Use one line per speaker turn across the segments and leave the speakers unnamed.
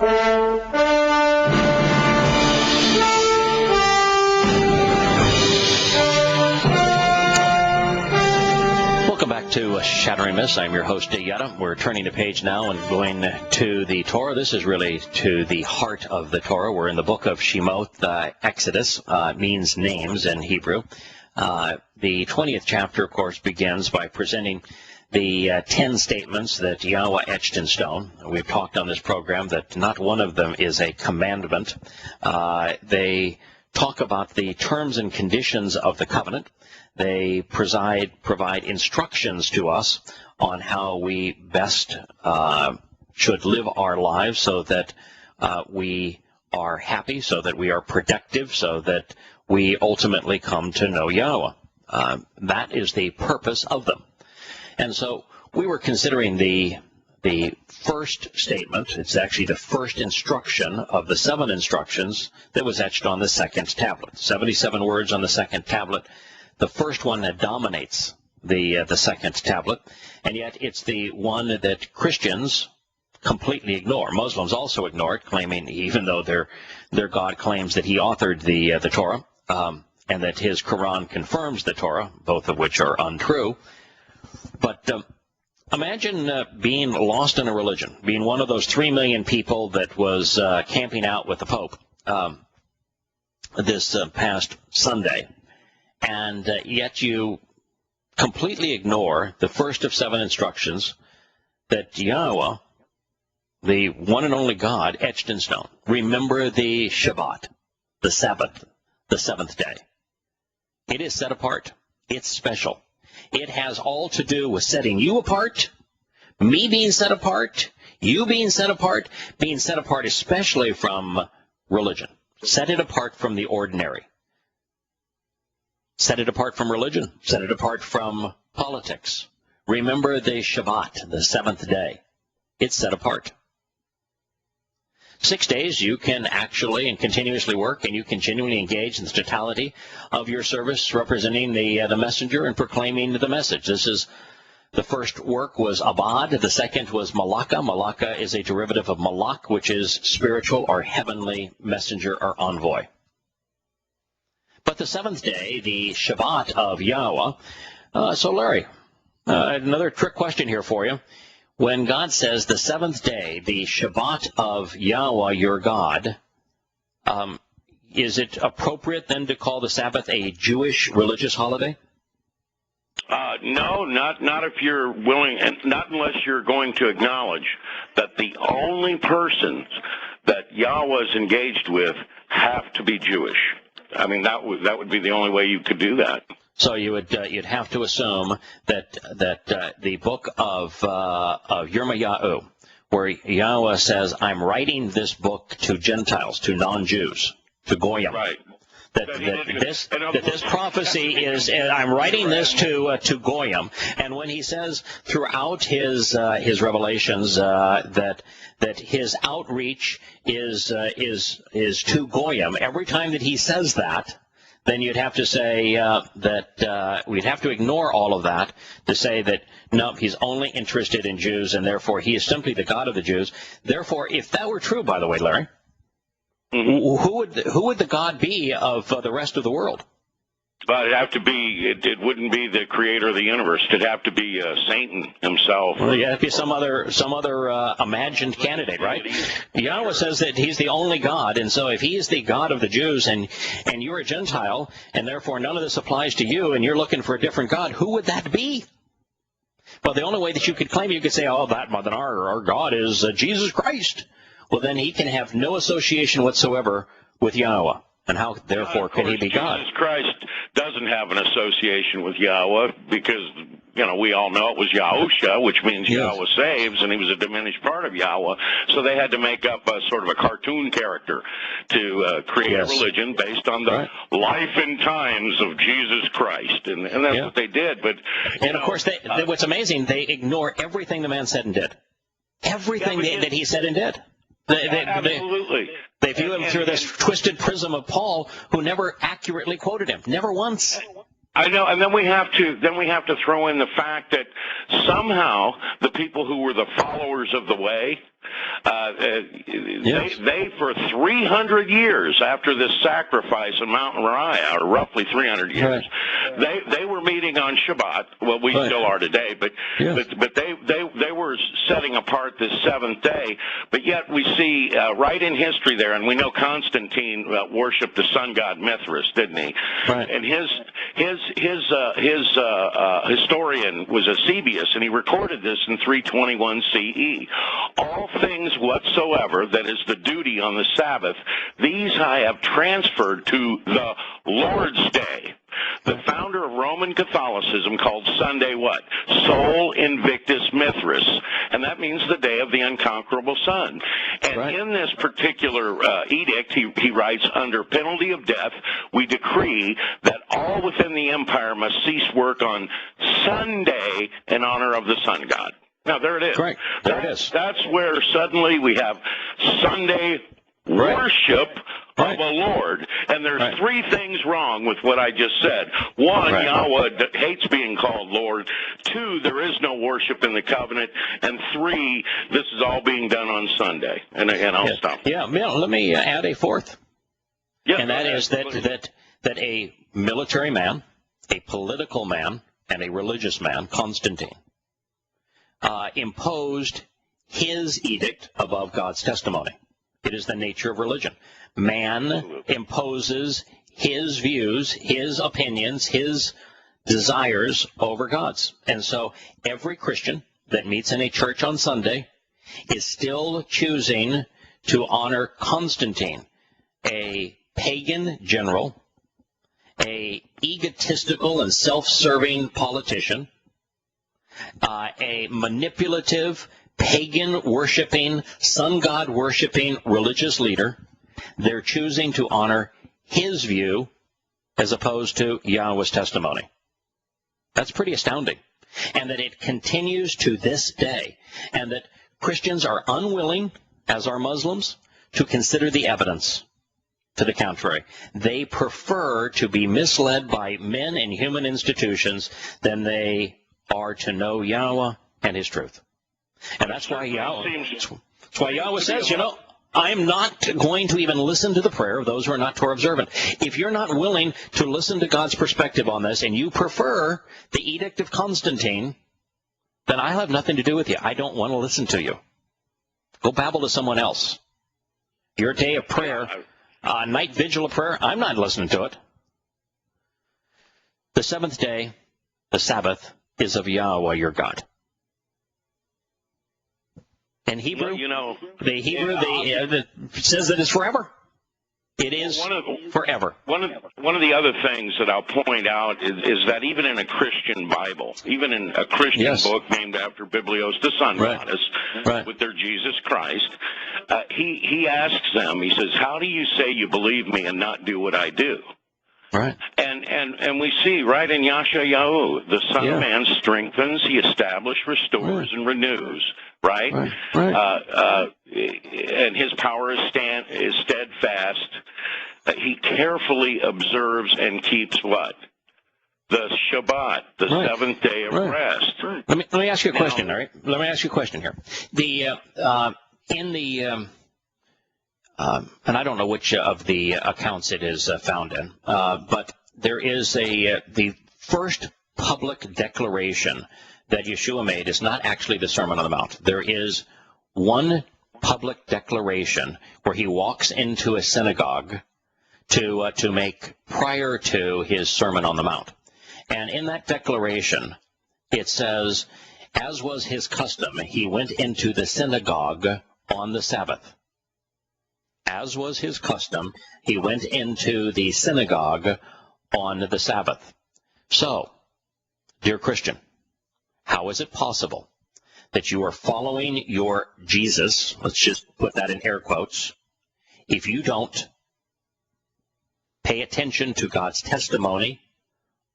Welcome back to Shattering Myths. I'm your host, Yahowah. We're turning the page now and going to the Torah. This is really to the heart of the Torah. We're in the book of Shemot. Exodus means names in Hebrew. The 20th chapter, of course, begins by presenting the 10 statements that Yahowah etched in stone. We've talked on this program that not one of them is a commandment. They talk about the terms and conditions of the covenant. They provide instructions to us on how we best should live our lives so that we are happy, so that we are productive, so that we ultimately come to know Yahowah. That is the purpose of them. And so we were considering the first statement. It's actually the first instruction of the 7 instructions that was etched on the second tablet. 77 words on the second tablet. The first one that dominates the second tablet, and yet it's the one that Christians completely ignore. Muslims also ignore it, claiming, even though their God claims that he authored the Torah, and that his Quran confirms the Torah, both of which are untrue. But imagine being lost in a religion, being one of those 3 million people that was camping out with the Pope this past Sunday. And yet you completely ignore the first of 7 instructions that Yahowah, the one and only God, etched in stone. Remember the Shabbat, the Sabbath, the 7th day. It is set apart. It's special. It has all to do with setting you apart, me being set apart, you being set apart especially from religion. Set it apart from the ordinary. Set it apart from religion. Set it apart from politics. Remember the Shabbat, the 7th day. It's set apart. 6 days you can actually and continuously work, and you can genuinely engage in the totality of your service representing the messenger and proclaiming the message. This is the first work was abad. The second was malaka. Malaka is a derivative of malak, which is spiritual or heavenly messenger or envoy. But the 7th day, the Shabbat of Yahowah. So Larry, another trick question here for you. When God says the 7th day, the Shabbat of Yahowah, your God, is it appropriate then to call the Sabbath a Jewish religious holiday?
No, not if you're willing, and not unless you're going to acknowledge that the only persons that Yahowah is engaged with have to be Jewish. I mean, that would be the only way you could do that.
So you'd have to assume that the book of Yirmiyahu, where Yahowah says, "I'm writing this book to Gentiles, to non-Jews, to Goyim." Right. That this prophecy is, I'm writing this to Goyim, and when he says throughout his revelations that his outreach is to Goyim, every time that he says that, then you'd have to say that we'd have to ignore all of that to say that no, he's only interested in Jews, and therefore he is simply the God of the Jews. Therefore, if that were true, by the way, Larry. Mm-hmm. Who would the God be of the rest of the world?
But it'd have to be. It wouldn't be the creator of the universe. It'd have to be Satan himself.
Well, it'd have to be some other imagined candidate, right? Yahowah says that he's the only God, and so if he is the God of the Jews, and you're a Gentile, and therefore none of this applies to you, and you're looking for a different God, who would that be? Well, the only way that you could claim, you could say, oh, then our God is Jesus Christ. Well, then he can have no association whatsoever with Yahowah. And how, therefore, can he be God?
Jesus Christ doesn't have an association with Yahowah because, we all know it was Yahusha, which means Yahowah saves, and he was a diminished part of Yahowah. So they had to make up a sort of a cartoon character to create a religion based on the life and times of Jesus Christ. And that's what they did. But
of course, what's amazing, they ignore everything the man said and did. Everything that he said and did.
Absolutely.
They view him through this twisted prism of Paul, who never accurately quoted him, never once.
I know, and then we have to throw in the fact that somehow the people who were the followers of the way They for 300 years after this sacrifice on Mount Moriah, or roughly 300 years, they were meeting on Shabbat. Well, we still are today, but they were setting apart this seventh day. But yet we see right in history there, and we know Constantine worshipped the sun god Mithras, didn't he?
Right.
And his historian was Eusebius, and he recorded this in 321 CE. All things whatsoever that is the duty on the Sabbath, these I have transferred to the Lord's Day. The founder of Roman Catholicism called Sunday what? Sol Invictus Mithras. And that means the day of the unconquerable sun. And in this particular edict, he writes, under penalty of death, we decree that all within the empire must cease work on Sunday in honor of the sun god. Now, there it is.
Correct. There it is.
That's where suddenly we have Sunday worship of a Lord. And there's three things wrong with what I just said. One, Yahowah hates being called Lord. Two, there is no worship in the covenant. And three, this is all being done on Sunday. And I'll stop.
Yeah, let me add a fourth.
Yeah,
and that is that a military man, a political man, and a religious man, Constantine, imposed his edict above God's testimony. It is the nature of religion. Man imposes his views, his opinions, his desires over God's. And so every Christian that meets in a church on Sunday is still choosing to honor Constantine, a pagan general, a egotistical and self-serving politician, a manipulative, pagan-worshipping, sun god-worshipping religious leader. They're choosing to honor his view as opposed to Yahowah's testimony. That's pretty astounding. And that it continues to this day. And that Christians are unwilling, as are Muslims, to consider the evidence to the contrary. They prefer to be misled by men and human institutions than they are to know Yahowah and his truth. And that's why Yahowah says, I'm not going to even listen to the prayer of those who are not Torah observant. If you're not willing to listen to God's perspective on this and you prefer the Edict of Constantine, then I'll have nothing to do with you. I don't want to listen to you. Go babble to someone else. Your day of prayer, night vigil of prayer, I'm not listening to it. The seventh day, the Sabbath, is of Yahowah your God. In Hebrew, the Hebrew says that it's forever. It is forever.
One of the other things that I'll point out is that even in a Christian Bible, even in a Christian book named after Biblios, the sun goddess, with their Jesus Christ, he asks them, he says, how do you say you believe me and not do what I do?
Right.
And we see right in Yashayahu, the Son of Man strengthens, he establishes, restores, and renews. Right? And his power is steadfast. He carefully observes and keeps what? The Shabbat, the seventh day of rest.
Let me ask you a question, all right? Let me ask you a question here. And I don't know which of the accounts it is found in, but there is the first public declaration that Yeshua made is not actually the Sermon on the Mount. There is one public declaration where he walks into a synagogue to make prior to his Sermon on the Mount. And in that declaration, it says, as was his custom, he went into the synagogue on the Sabbath. As was his custom, he went into the synagogue on the Sabbath. So, dear Christian, how is it possible that you are following your Jesus, let's just put that in air quotes, if you don't pay attention to God's testimony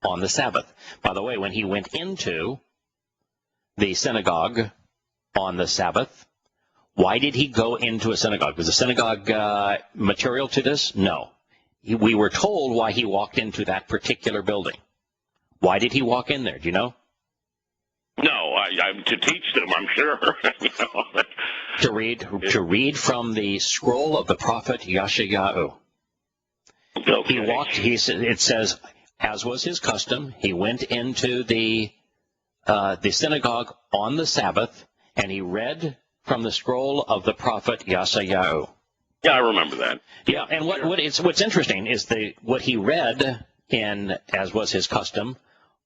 on the Sabbath? By the way, when he went into the synagogue on the Sabbath, why did he go into a synagogue? Was the synagogue material to this? No. We were told why he walked into that particular building. Why did he walk in there? Do you know?
No, to teach them, I'm sure.
To read from the scroll of the prophet Yeshayahu.
Okay.
It says, as was his custom, he went into the synagogue on the Sabbath, and he read from the scroll of the prophet Yeshayahu.
Yeah, I remember that.
Yeah, and what's interesting is what he read as was his custom,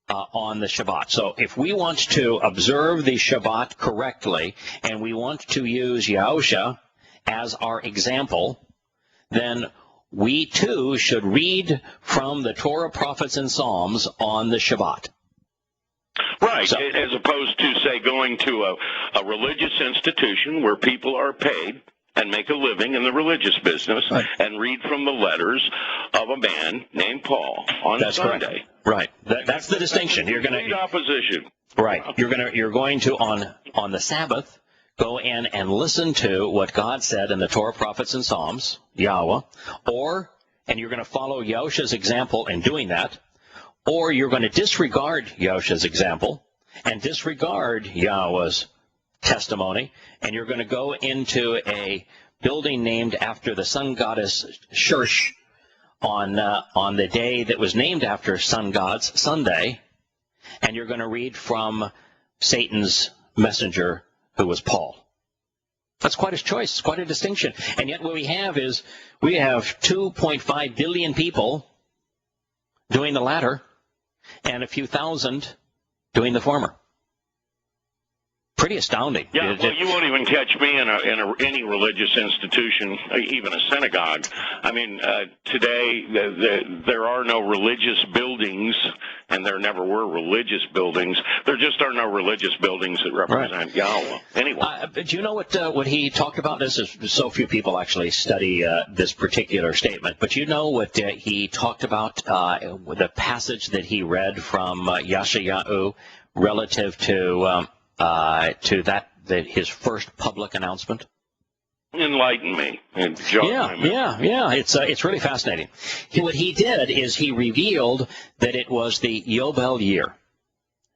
on the Shabbat. So if we want to observe the Shabbat correctly, and we want to use Yahusha as our example, then we too should read from the Torah, prophets, and Psalms on the Shabbat.
Right, so, as opposed to, say, going to a religious institution where people are paid and make a living in the religious business, right, and read from the letters of a man named Paul on Sunday.
Correct. Right. That's the distinction. You're going to
opposition.
Right. You're going to on the Sabbath go in and listen to what God said in the Torah, prophets, and Psalms, Yahowah, and you're going to follow Yahusha's example in doing that, or you're going to disregard Yahusha's example and disregard Yahowah's testimony, and you're going to go into a building named after the sun goddess Shirsh on the day that was named after sun gods, Sunday, and you're going to read from Satan's messenger, who was Paul. That's quite a choice. It's quite a distinction. And yet what we have is 2.5 billion people doing the latter and a few thousand doing the former. Pretty astounding.
Yeah, well, you won't even catch me in any religious institution, even a synagogue. I mean, today there are no religious buildings, and there never were religious buildings. There just are no religious buildings that represent Yahowah. Anyway.
But do you know what he talked about? This is so few people actually study this particular statement. But you know what he talked about, the passage that he read from Yeshayahu relative to his first public announcement?
Enlighten me.
Yeah. It's really fascinating. What he did is he revealed that it was the Yobel year,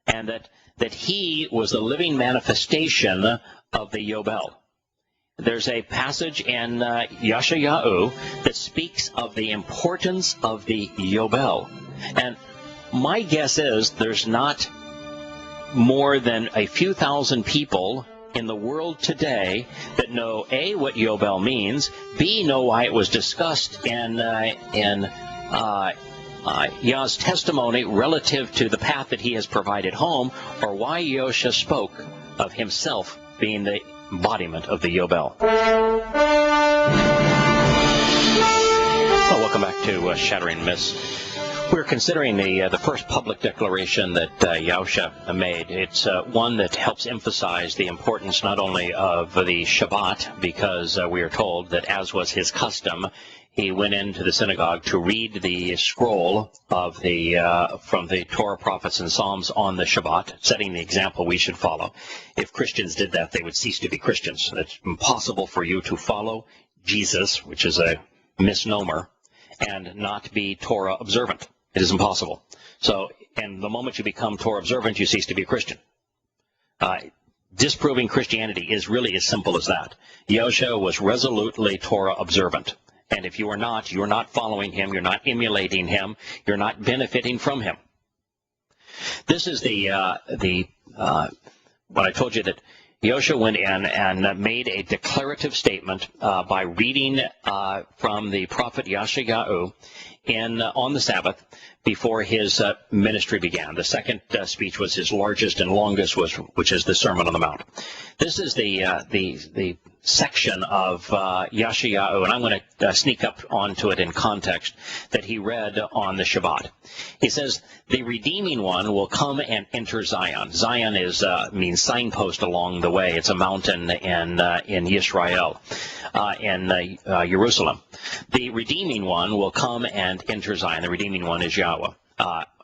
and that he was the living manifestation of the Yobel. There's a passage in Yeshayahu that speaks of the importance of the Yobel, and my guess is there's not more than a few thousand people in the world today that know A, what Yobel means, B, know why it was discussed in Yah's testimony relative to the path that he has provided home, or why Yahusha spoke of himself being the embodiment of the Yobel. Well, welcome back to Shattering Myths. We're considering the first public declaration that Yahusha made. It's one that helps emphasize the importance not only of the Shabbat, because we are told that, as was his custom, he went into the synagogue to read the scroll of from the Torah, prophets, and Psalms on the Shabbat, setting the example we should follow. If Christians did that, they would cease to be Christians. It's impossible for you to follow Jesus, which is a misnomer, and not be Torah observant. It is impossible. So, and the moment you become Torah observant, you cease to be a Christian. Disproving Christianity is really as simple as that. Yahusha was resolutely Torah observant. And if you are not, you're not following him, you're not emulating him, you're not benefiting from him. This is what I told you, that Yahusha went in and made a declarative statement by reading from the prophet Yeshayahu on the Sabbath before his ministry began. The second speech was his largest and longest, which is the Sermon on the Mount. This is the section of Yeshayahu, and I'm going to sneak up onto it in context, that he read on the Shabbat. He says, "The redeeming one will come and enter Zion." Zion means signpost along the way. It's a mountain in Israel, in Jerusalem. "The redeeming one will come and enter Zion." The redeeming one is Yahowah,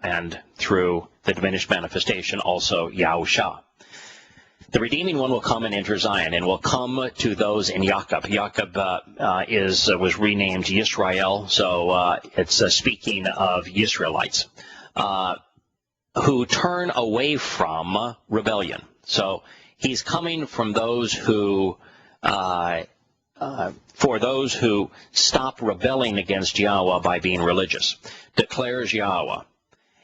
and through the diminished manifestation, also Yahusha. "The redeeming one will come and enter Zion, and will come to those in Jacob." Jacob was renamed Yisrael, so it's speaking of Israelites who turn away from rebellion. So he's coming from those who, for those who stop rebelling against Yahowah by being religious, declares Yahowah.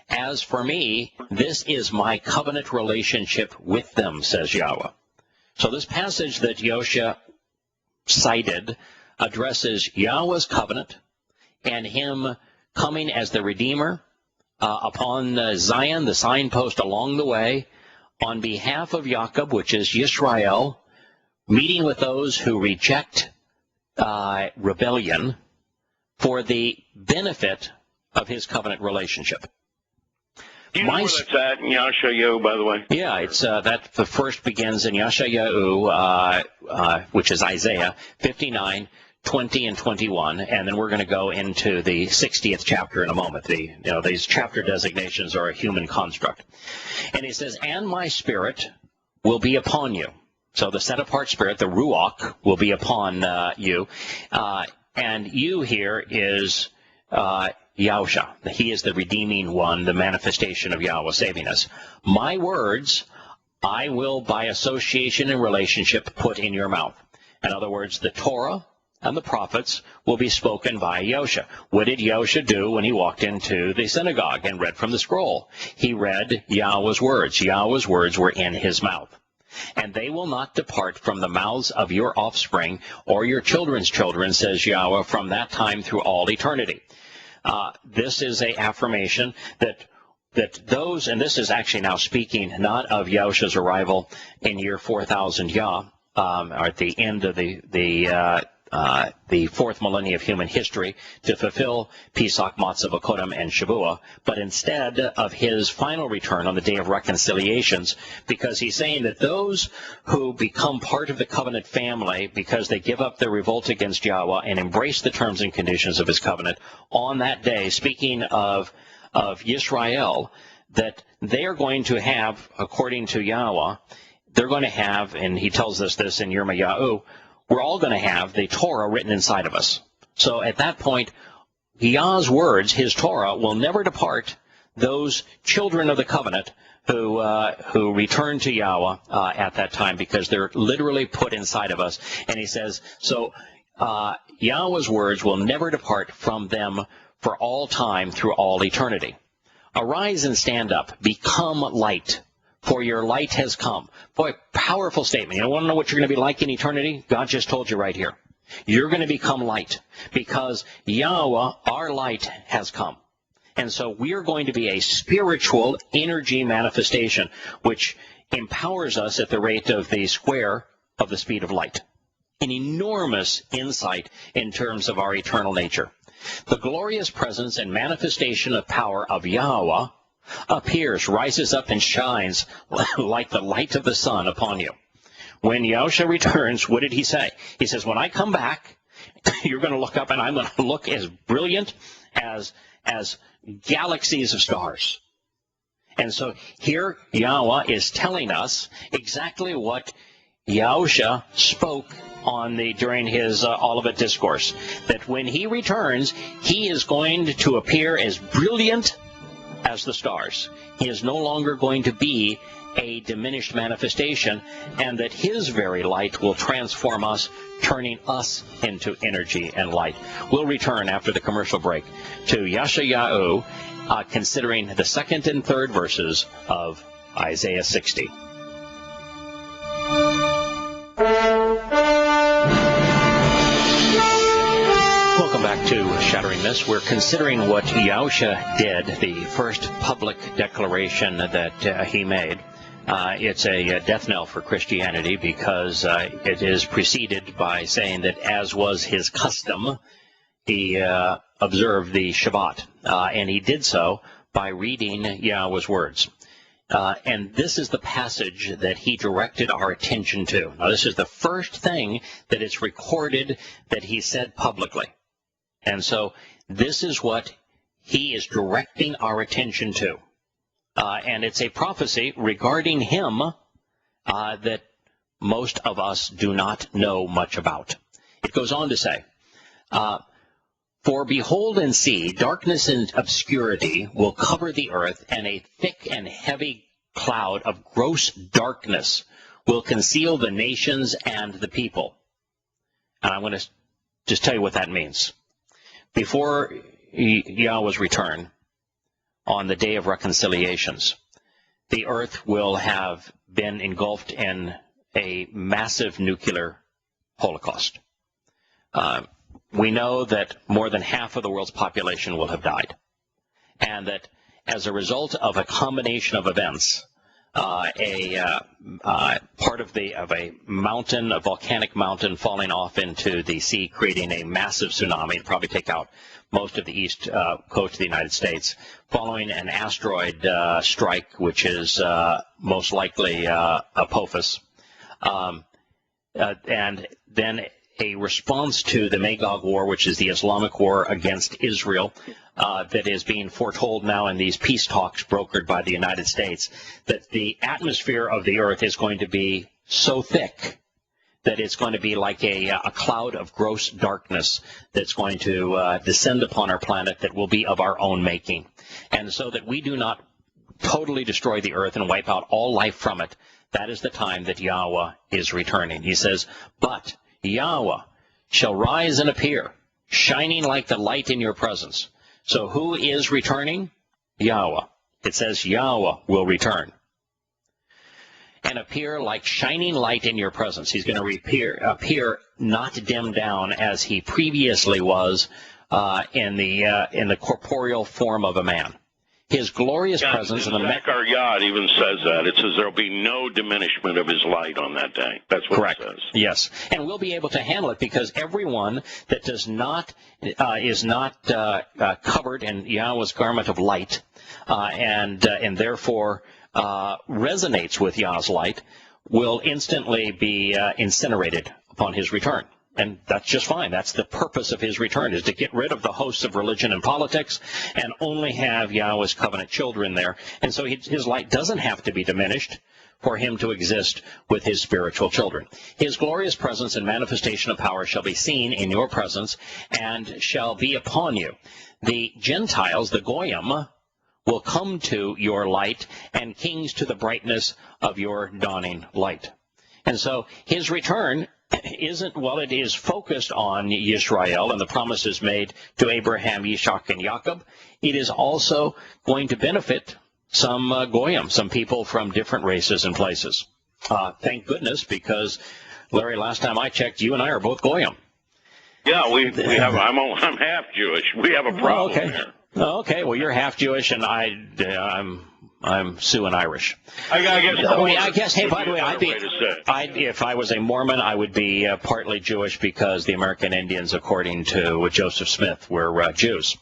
As for me, this is my covenant relationship with them, says Yahowah. So this passage that Yosha cited addresses Yahowah's covenant and him coming as the Redeemer upon Zion, the signpost along the way, on behalf of Jacob, which is Yisrael, meeting with those who reject rebellion for the benefit of his covenant relationship.
Do you know where that's at in Yashayahu, by the way?
Yeah, it's that the first begins in Yashayahu, which is Isaiah 59, 20, and 21, and then we're going to go into the 60th chapter in a moment. These chapter designations are a human construct. And he says, and my spirit will be upon you. So the set-apart spirit, the Ruach, will be upon you. And you here is Yahusha. He is the redeeming one, the manifestation of Yahowah saving us. My words I will, by association and relationship, put in your mouth. In other words, the Torah and the prophets will be spoken by Yosha. What did Yosha do when he walked into the synagogue and read from the scroll? He read Yahweh's words. Yahweh's words were in his mouth. And they will not depart from the mouths of your offspring or your children's children, says Yahowah, from that time through all eternity. This is an affirmation that those, and this is actually now speaking not of Yahusha's arrival in year 4000 Yah, or at the end of the fourth millennium of human history, to fulfill Pesach, Matzah, Vokodam, and Shavuah, but instead of his final return on the day of reconciliations, because he's saying that those who become part of the covenant family because they give up their revolt against Yahowah and embrace the terms and conditions of his covenant on that day, speaking of Yisrael, that they are going to have, according to Yahowah, they're going to have, and he tells us this in Yirmiyahu, we're all going to have the Torah written inside of us. So at that point, Yah's words, his Torah, will never depart those children of the covenant who return to Yahowah at that time, because they're literally put inside of us. And he says, so Yahweh's words will never depart from them for all time through all eternity. Arise and stand up, become light, for your light has come. Boy, powerful statement. You want to know what you're going to be like in eternity? God just told you right here. You're going to become light because Yahowah, our light, has come. And so we're going to be a spiritual energy manifestation, which empowers us at the rate of the square of the speed of light. An enormous insight in terms of our eternal nature. The glorious presence and manifestation of power of Yahowah appears, rises up, and shines like the light of the sun upon you. When Yahusha returns, what did he say? He says, when I come back, you're going to look up, and I'm going to look as brilliant as galaxies of stars. And so here Yahowah is telling us exactly what Yahusha spoke during his Olivet Discourse, that when he returns, he is going to appear as brilliant as the stars. He is no longer going to be a diminished manifestation, and that his very light will transform us, turning us into energy and light. We'll return after the commercial break to Yashayahu, considering the second and third verses of Isaiah 60. Welcome back to Shattering Myths. We're considering what Yahusha did, the first public declaration that he made. It's a death knell for Christianity because it is preceded by saying that, as was his custom, he observed the Shabbat, and he did so by reading Yahweh's words. And this is the passage that he directed our attention to. Now, this is the first thing that it's recorded that he said publicly. And so this is what he is directing our attention to. And it's a prophecy regarding him that most of us do not know much about. It goes on to say, for behold and see, darkness and obscurity will cover the earth, and a thick and heavy cloud of gross darkness will conceal the nations and the people. And I'm going to just tell you what that means. Before Yahweh's return, on the day of reconciliations, the earth will have been engulfed in a massive nuclear holocaust. We know that more than half of the world's population will have died, and that as a result of a combination of events, part of a mountain, a volcanic mountain falling off into the sea, creating a massive tsunami, and probably take out most of the east coast of the United States, following an asteroid strike, which is most likely Apophis, and then a response to the Magog War, which is the Islamic war against Israel, that is being foretold now in these peace talks brokered by the United States, that the atmosphere of the earth is going to be so thick that it's going to be like a cloud of gross darkness that's going to descend upon our planet that will be of our own making. And so that we do not totally destroy the earth and wipe out all life from it, that is the time that Yahweh is returning. He says, but Yahweh shall rise and appear, shining like the light in your presence. So who is returning? Yahweh. It says Yahweh will return and appear like shining light in your presence. He's going to appear not dimmed down as he previously was in the corporeal form of a man. His glorious presence in the
Zechariah even says that. It says there will be no diminishment of his light on that day. That's what
Correct.
It says.
Yes, and we'll be able to handle it because everyone that does not is not covered in Yahweh's garment of light, and therefore resonates with Yah's light, will instantly be incinerated upon his return. And that's just fine. That's the purpose of his return, is to get rid of the hosts of religion and politics and only have Yahweh's covenant children there. And so his light doesn't have to be diminished for him to exist with his spiritual children. His glorious presence and manifestation of power shall be seen in your presence and shall be upon you. The Gentiles, the Goyim, will come to your light, and kings to the brightness of your dawning light. And so his return isn't, well, it is focused on Yisrael and the promises made to Abraham, Yitzhak, and Jacob. It is also going to benefit some Goyim, some people from different races and places. Thank goodness, because, Larry, last time I checked, you and I are both Goyim.
Yeah, we have. I'm half Jewish. We have a problem there.
Okay, well, you're half Jewish, and I'm Sioux and Irish.
I
guess. Hey, by the way, if I was a Mormon, I would be partly Jewish because the American Indians, according to Joseph Smith, were Jews.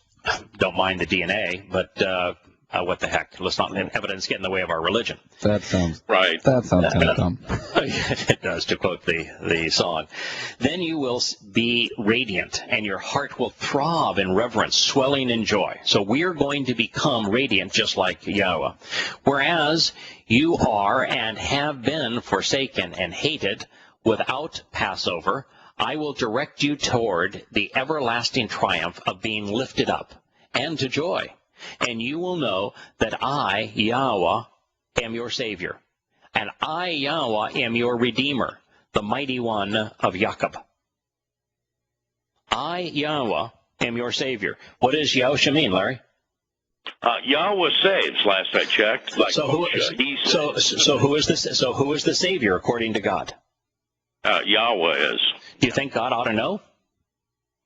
Don't mind the DNA, but what the heck? Let's not let evidence get in the way of our religion.
That sounds
right.
That sounds kind of dumb.
It does, to quote the song. Then you will be radiant, and your heart will throb in reverence, swelling in joy. So we are going to become radiant just like Yahweh. Whereas you are and have been forsaken and hated without Passover, I will direct you toward the everlasting triumph of being lifted up and to joy. And you will know that I, Yahweh, am your Savior. And I, Yahweh, am your Redeemer, the mighty one of Jacob. I, Yahweh, am your Savior. What does Yahushua mean, Larry?
Yahweh saves, last I checked. Like
so who is the Savior according to God?
Yahweh is.
Do you think God ought to know?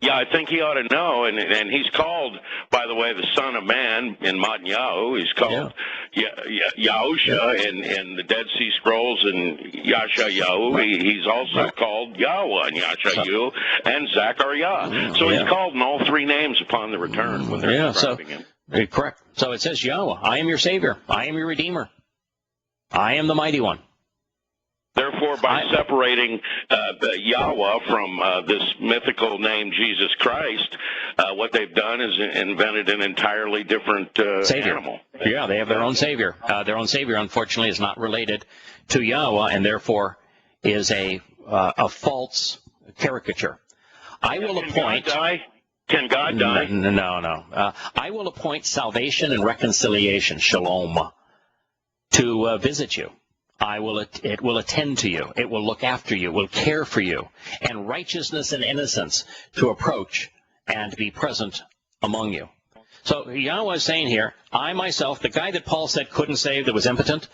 Yeah, I think he ought to know, and he's called, by the way, the Son of Man in Matan Yahu. He's called Yahusha in the Dead Sea Scrolls and Yashayahu. He's also called Yahweh and Yashayahu and Zechariah. So he's called in all three names upon the return when they're describing him.
Correct. So it says Yahweh, I am your Savior. I am your Redeemer. I am the Mighty One.
Therefore, by separating Yahweh from this mythical name, Jesus Christ, what they've done is invented an entirely different animal.
Yeah, they have their own Savior. Their own Savior, unfortunately, is not related to Yahweh, and therefore is a false caricature. I will appoint.
Can God die?
No. I will appoint salvation and reconciliation, shalom, to visit you. It will attend to you. It will look after you, will care for you, and righteousness and innocence to approach and be present among you. So Yahowah is saying here, I myself, the guy that Paul said couldn't save, that was impotent,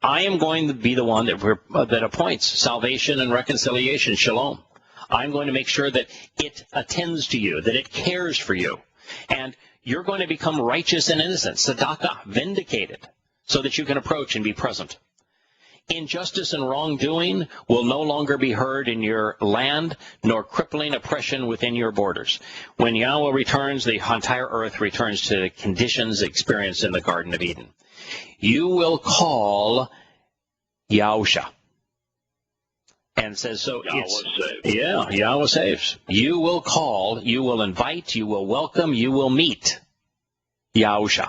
I am going to be the one that appoints salvation and reconciliation, shalom. I'm going to make sure that it attends to you, that it cares for you. And you're going to become righteous and innocent, tzedakah, vindicated, so that you can approach and be present. Injustice and wrongdoing will no longer be heard in your land, nor crippling oppression within your borders. When Yahowah returns, the entire earth returns to the conditions experienced in the Garden of Eden. You will call Yahusha. And says, so Yahowah saves. You will call, you will invite, you will welcome, you will meet Yahusha.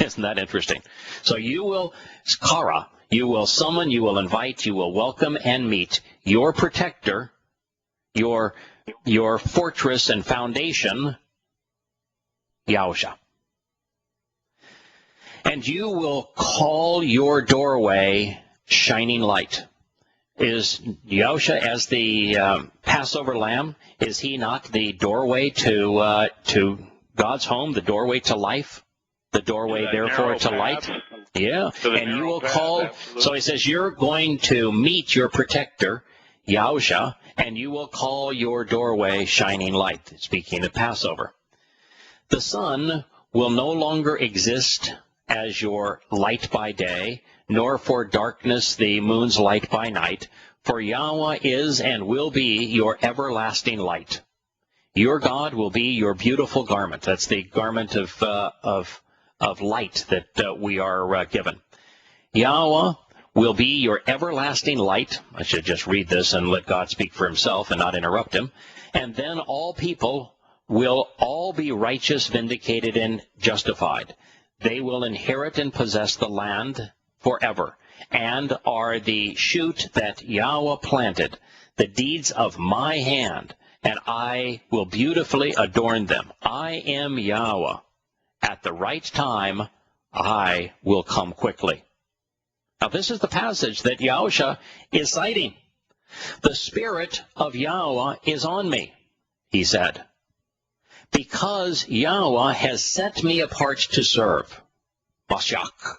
Isn't that interesting? So you will, kara, you will summon, you will invite, you will welcome and meet your protector, your fortress and foundation, Yahusha. And you will call your doorway shining light. Is Yahusha as the Passover lamb, is he not the doorway to God's home, the doorway to life, the doorway therefore to light? Yeah, and you will call, so he says you're going to meet your protector, Yahusha, and you will call your doorway shining light, speaking of Passover. The sun will no longer exist as your light by day, nor for darkness the moon's light by night, for Yahowah is and will be your everlasting light. Your God will be your beautiful garment. That's the garment of light that we are given. Yahowah will be your everlasting light. I should just read this and let God speak for himself and not interrupt him. And then all people will all be righteous, vindicated, and justified. They will inherit and possess the land forever, and are the shoot that Yahowah planted, the deeds of my hand, and I will beautifully adorn them. I am Yahowah. At the right time, I will come quickly. Now, this is the passage that Yahusha is citing. The Spirit of Yahowah is on me, he said, because Yahowah has set me apart to serve, Mashiach,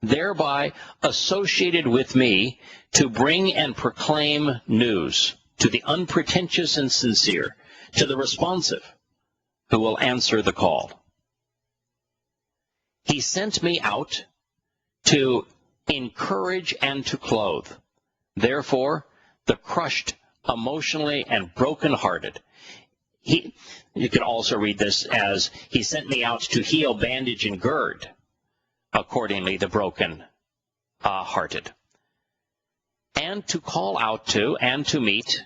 thereby associated with me to bring and proclaim news to the unpretentious and sincere, to the responsive who will answer the call. He sent me out to encourage and to clothe. Therefore, the crushed, emotionally, and brokenhearted. You could also read this as, he sent me out to heal, bandage, and gird, accordingly the broken-hearted. And to call out to, and to meet,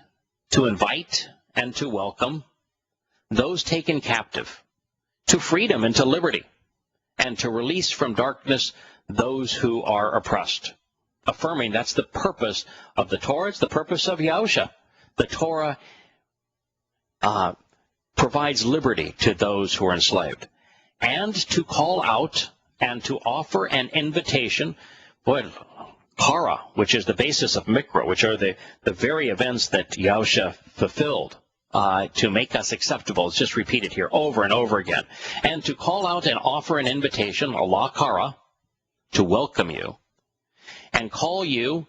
to invite, and to welcome those taken captive, to freedom and to liberty, and to release from darkness those who are oppressed. Affirming that's the purpose of the Torah, it's the purpose of Yahusha. The Torah provides liberty to those who are enslaved. And to call out and to offer an invitation, Kara, which is the basis of Mikra, which are the very events that Yahusha fulfilled to make us acceptable. It's just repeated here over and over again. And to call out and offer an invitation, Allah Kara, to welcome you, and call you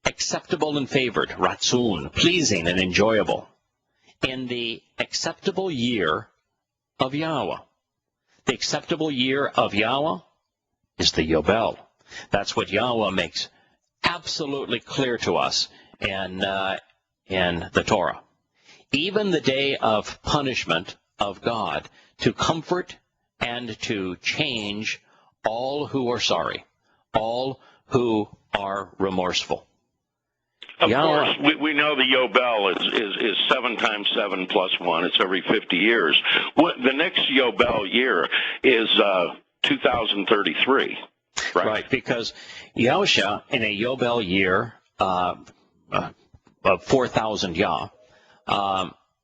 acceptable and favored, Ratsun, pleasing and enjoyable, in the acceptable year of Yahowah. The acceptable year of Yahowah is the Yobel. That's what Yahowah makes absolutely clear to us in the Torah. Even the day of punishment of God, to comfort and to change all who are sorry, all who are remorseful.
Of course, we know the Yobel is 7 times 7 plus 1. It's every 50 years. The next Yobel year is 2033.
Right, because Yahusha, in a Yobel year of 4,000 Yah,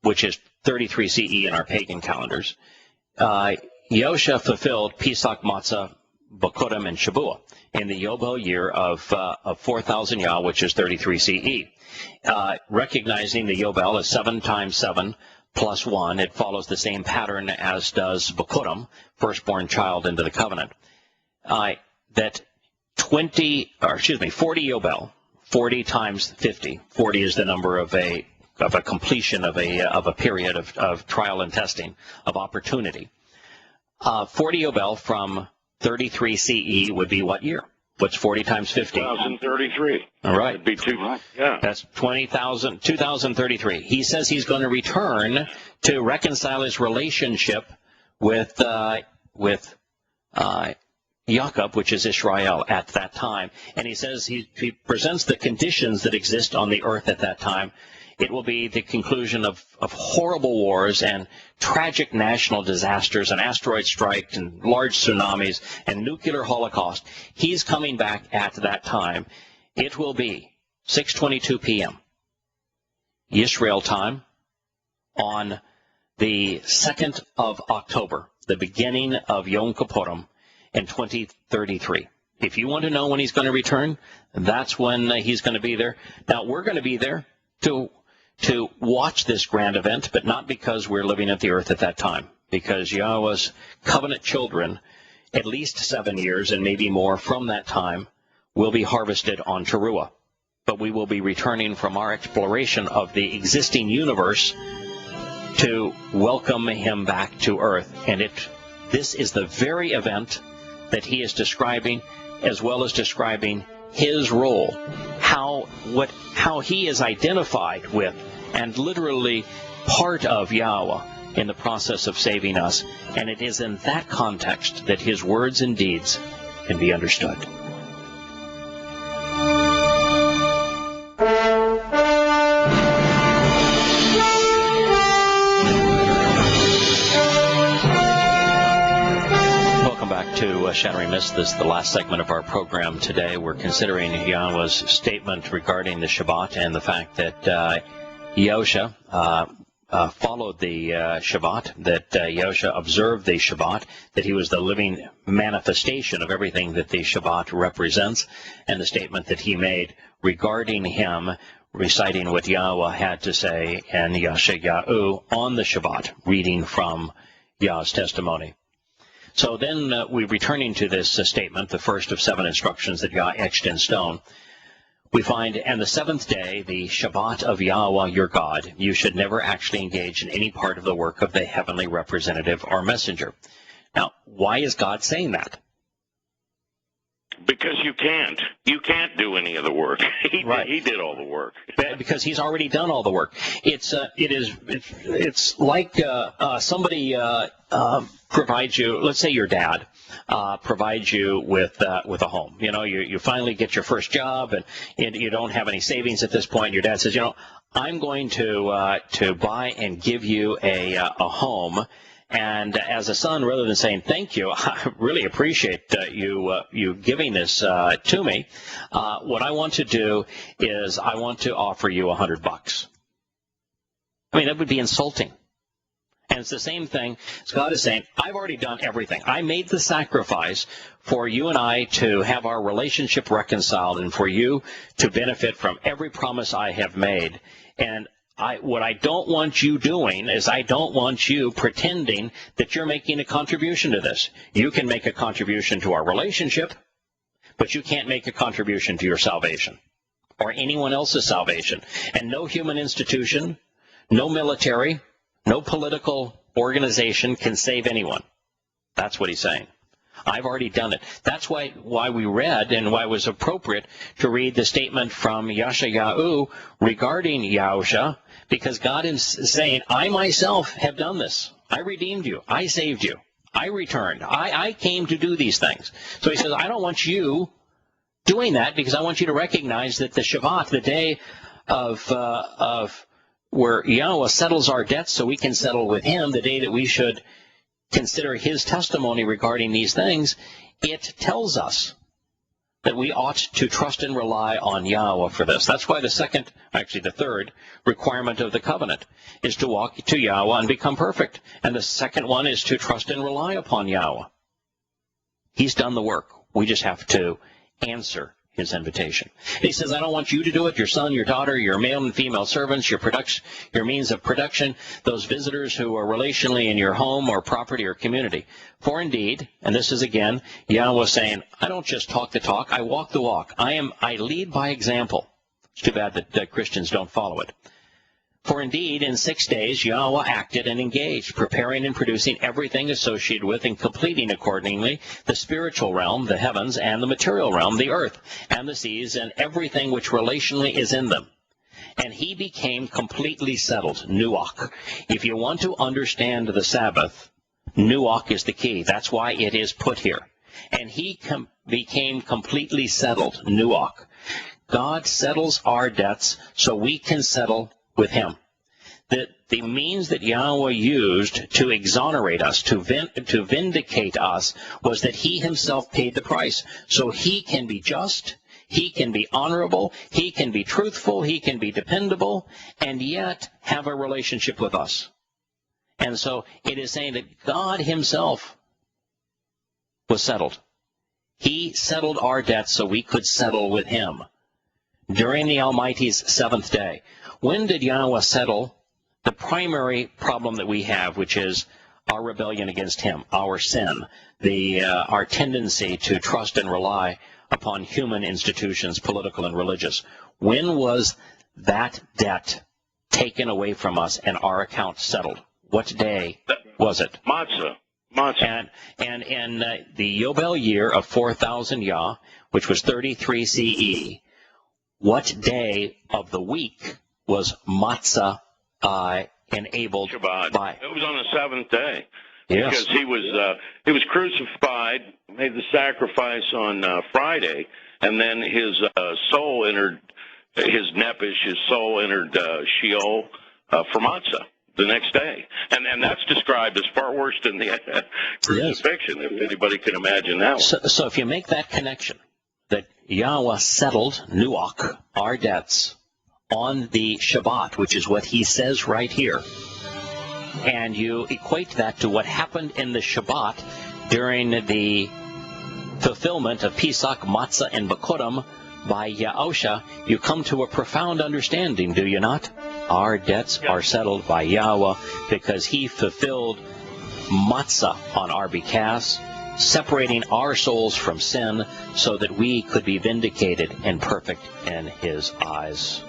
which is 33 CE in our pagan calendars, Yahusha fulfilled Pesach Matzah Bokutim, and Shabuah in the Yobel year of 4,000 Yah, which is 33 CE. Recognizing the Yobel as 7 times 7 plus 1, it follows the same pattern as does Bokutim, firstborn child into the covenant. That 40 Yobel, 40 times 50. 40 is the number of a completion of a period of trial and testing, of opportunity. 40 Yobel from 33 CE would be what year? What's 40 times 50?
2033.
All right.
It'd be yeah.
That's 2033. He says he's going to return to reconcile his relationship with Yaakov, which is Israel at that time. And he says he presents the conditions that exist on the earth at that time. It will be the conclusion of horrible wars and tragic national disasters, and asteroid strike and large tsunamis and nuclear holocaust. He's coming back at that time. It will be 6:22 p.m. Israel time on the 2nd of October, the beginning of Yom Kippurim in 2033. If you want to know when he's going to return, that's when he's going to be there. Now, we're going to be there to watch this grand event, but not because we're living at the earth at that time, because Yahowah's covenant children, at least 7 years and maybe more from that time, will be harvested on Teruah. But we will be returning from our exploration of the existing universe to welcome him back to earth. And this is the very event that he is describing, as well as describing his role, how he is identified with and literally part of Yahowah in the process of saving us. And it is in that context that his words and deeds can be understood. Shattering Myths. This is the last segment of our program today. We're considering Yahowah's statement regarding the Shabbat and the fact that Yahushua followed the Shabbat, that Yahushua observed the Shabbat, that he was the living manifestation of everything that the Shabbat represents, and the statement that he made regarding him reciting what Yahowah had to say in Yashayahu on the Shabbat, reading from Yah's testimony. So then we're returning to this statement, the first of 7 instructions that Yah etched in stone. We find, and the 7th day, the Shabbat of Yahowah your God, you should never actually engage in any part of the work of the heavenly representative or messenger. Now, why is God saying that?
Because you can't. You can't do any of the work. He did all the work.
Because he's already done all the work. It's like somebody provides you. Let's say your dad provides you with a home. You know, you finally get your first job, and you don't have any savings at this point. Your dad says, I'm going to buy and give you a home. And as a son, rather than saying, thank you, I really appreciate you giving this to me, what I want to do is I want to offer you $100. I mean, that would be insulting. And it's the same thing as God is saying, I've already done everything. I made the sacrifice for you and I to have our relationship reconciled and for you to benefit from every promise I have made. And what I don't want you doing is I don't want you pretending that you're making a contribution to this. You can make a contribution to our relationship, but you can't make a contribution to your salvation or anyone else's salvation. And no human institution, no military, no political organization can save anyone. That's what he's saying. I've already done it. That's why we read and why it was appropriate to read the statement from Yashayahu regarding Yahushua, because God is saying, I myself have done this. I redeemed you. I saved you. I returned. I came to do these things. So he says, I don't want you doing that, because I want you to recognize that the Shabbat, the day of where Yahowah settles our debts so we can settle with him, the day that we should consider his testimony regarding these things, it tells us that we ought to trust and rely on Yahowah for this. That's why the third requirement of the covenant is to walk to Yahowah and become perfect. And the second one is to trust and rely upon Yahowah. He's done the work. We just have to answer his invitation. He says, I don't want you to do it, your son, your daughter, your male and female servants, your means of production, those visitors who are relationally in your home or property or community. For indeed, and this is again, Yahowah saying, I don't just talk the talk, I walk the walk. I lead by example. It's too bad that Christians don't follow it. For indeed, in 6 days, Yahowah acted and engaged, preparing and producing everything associated with and completing accordingly the spiritual realm, the heavens, and the material realm, the earth, and the seas, and everything which relationally is in them. And he became completely settled, nuach. If you want to understand the Sabbath, nuach is the key. That's why it is put here. And he became completely settled, nuach. God settles our debts so we can settle with him. The means that Yahowah used to exonerate us, to vindicate us, was that he himself paid the price. So he can be just, he can be honorable, he can be truthful, he can be dependable, and yet have a relationship with us. And so it is saying that God himself was settled. He settled our debts so we could settle with him during the Almighty's seventh day. When did Yahowah settle the primary problem that we have, which is our rebellion against him, our sin, our tendency to trust and rely upon human institutions, political and religious? When was that debt taken away from us and our account settled? What day was it?
Matzah.
And in the Yobel year of 4,000 Yah, which was 33 CE, what day of the week was matzah enabled
Shabbat.
by?
It was on the seventh day.
Yes.
Because he was crucified, made the sacrifice on Friday, and then his soul entered, his nephesh, his soul entered Sheol for matzah the next day. And that's described as far worse than the crucifixion, if anybody can imagine that one.
So if you make that connection, that Yahowah settled, nuach, our debts, on the Shabbat, which is what he says right here, and you equate that to what happened in the Shabbat during the fulfillment of Pesach, Matzah, and Bikurim by Yahusha, you come to a profound understanding, do you not? Our debts are settled by Yahowah because he fulfilled Matzah on our behalf, separating our souls from sin so that we could be vindicated and perfect in his eyes.